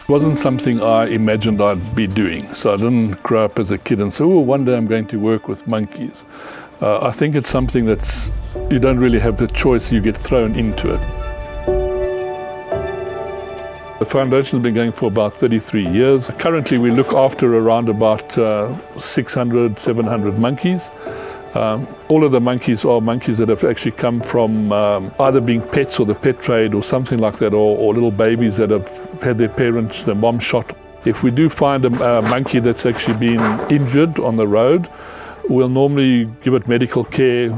It wasn't something I imagined I'd be doing. So I didn't grow up as a kid and say, oh, one day I'm going to work with monkeys. I think it's something that's, you don't really have the choice, you get thrown into it. The foundation's been going for about 33 years. Currently we look after around about 600, 700 monkeys. All of the monkeys are monkeys that have actually come from either being pets or the pet trade or something like that, or little babies that have had their parents, their mom shot. If we do find a monkey that's actually been injured on the road, we'll normally give it medical care,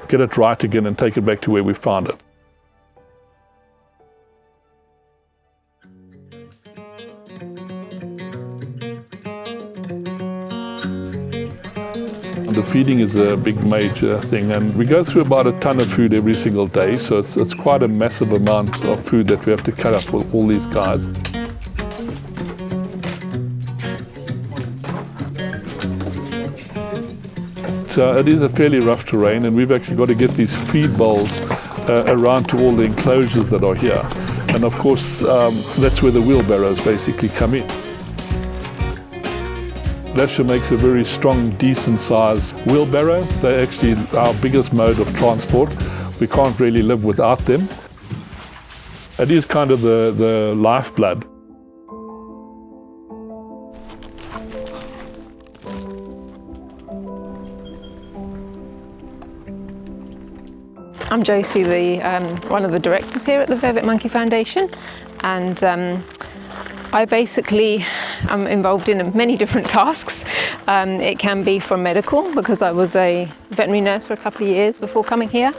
get it right again and take it back to where we found it. The feeding is a big major thing, and we go through about a ton of food every single day, so it's quite a massive amount of food that we have to cut up with all these guys. So it is a fairly rough terrain, and we've actually got to get these feed bowls around to all the enclosures that are here. And of course, that's where the wheelbarrows basically come in. That makes a very strong, decent sized wheelbarrow. They're actually our biggest mode of transport. We can't really live without them. It is kind of the lifeblood. I'm Josie, one of the directors here at the Vervet Monkey Foundation, and I basically am involved in many different tasks. It can be from medical, because I was a veterinary nurse for a couple of years before coming here,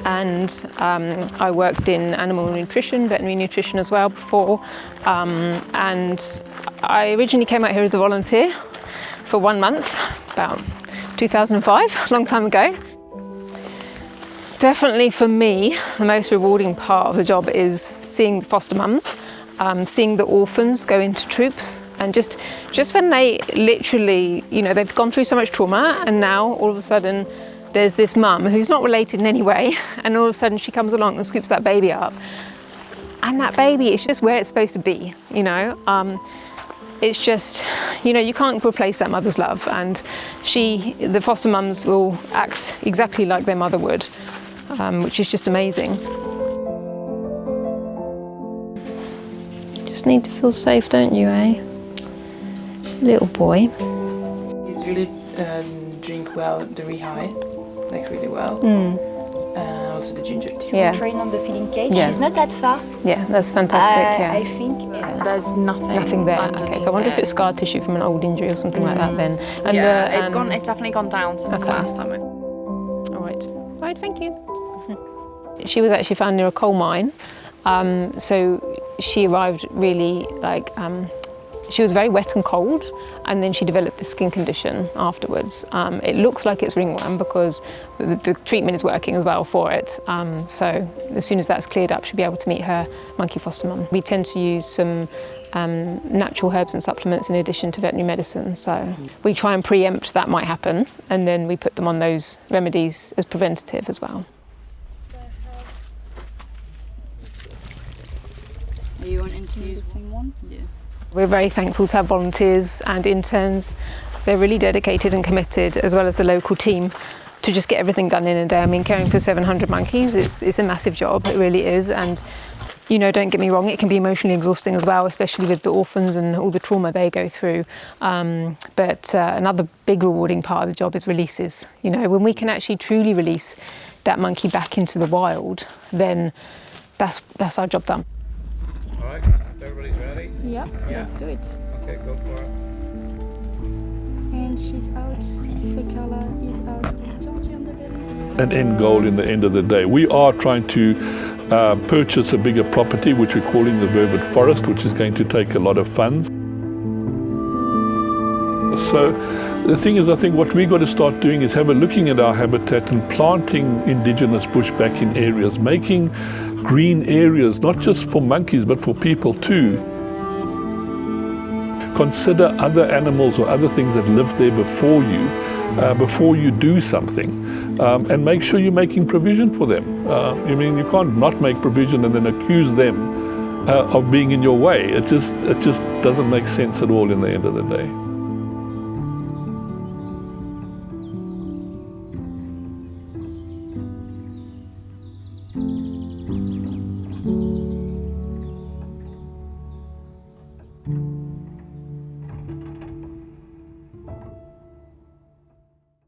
and I worked in animal nutrition, veterinary nutrition as well before, and I originally came out here as a volunteer for 1 month, about 2005, a long time ago. Definitely for me, the most rewarding part of the job is seeing foster mums, seeing the orphans go into troops, and just when they literally, they've gone through so much trauma, and now all of a sudden there's this mum who's not related in any way, and all of a sudden she comes along and scoops that baby up, and that baby is just where it's supposed to be, It's just, you can't replace that mother's love, and the foster mums will act exactly like their mother would, which is just amazing. Just need to feel safe, don't you, eh? Little boy. He's really drink well the rehigh, like really well. Also the ginger tea. Yeah. Train on the feeding cage. Yeah. She's not that far. Yeah, that's fantastic. I think there's nothing there. underneath Okay, so I wonder if it. it's scar tissue from an old injury or something like that then. And yeah, it's definitely gone down since the last time. All right, thank you. She was actually found near a coal mine, so she arrived really she was very wet and cold, and then she developed this skin condition afterwards. It looks like it's ringworm because the treatment is working as well for it. So as soon as that's cleared up, she'll be able to meet her monkey foster mum. We tend to use some natural herbs and supplements in addition to veterinary medicine. So we try and preempt that might happen, and then we put them on those remedies as preventative as well. Are you on interview the same one? Yeah. We're very thankful to have volunteers and interns. They're really dedicated and committed, as well as the local team, to just get everything done in a day. I mean, caring for 700 monkeys, it's a massive job, it really is. And, don't get me wrong, it can be emotionally exhausting as well, especially with the orphans and all the trauma they go through. But another big rewarding part of the job is releases. When we can actually truly release that monkey back into the wild, then that's our job done. All right, everybody's ready? Yeah, let's do it. Okay, go for it. And she's out. The color is out. With Georgie on the belly. An end goal in the end of the day. We are trying to purchase a bigger property, which we're calling the Vervet Forest, which is going to take a lot of funds. So the thing is, I think what we've got to start doing is looking at our habitat and planting indigenous bush back in areas, making green areas, not just for monkeys, but for people too. Consider other animals or other things that lived there before you do something, and make sure you're making provision for them. You can't not make provision and then accuse them of being in your way. It just doesn't make sense at all in the end of the day.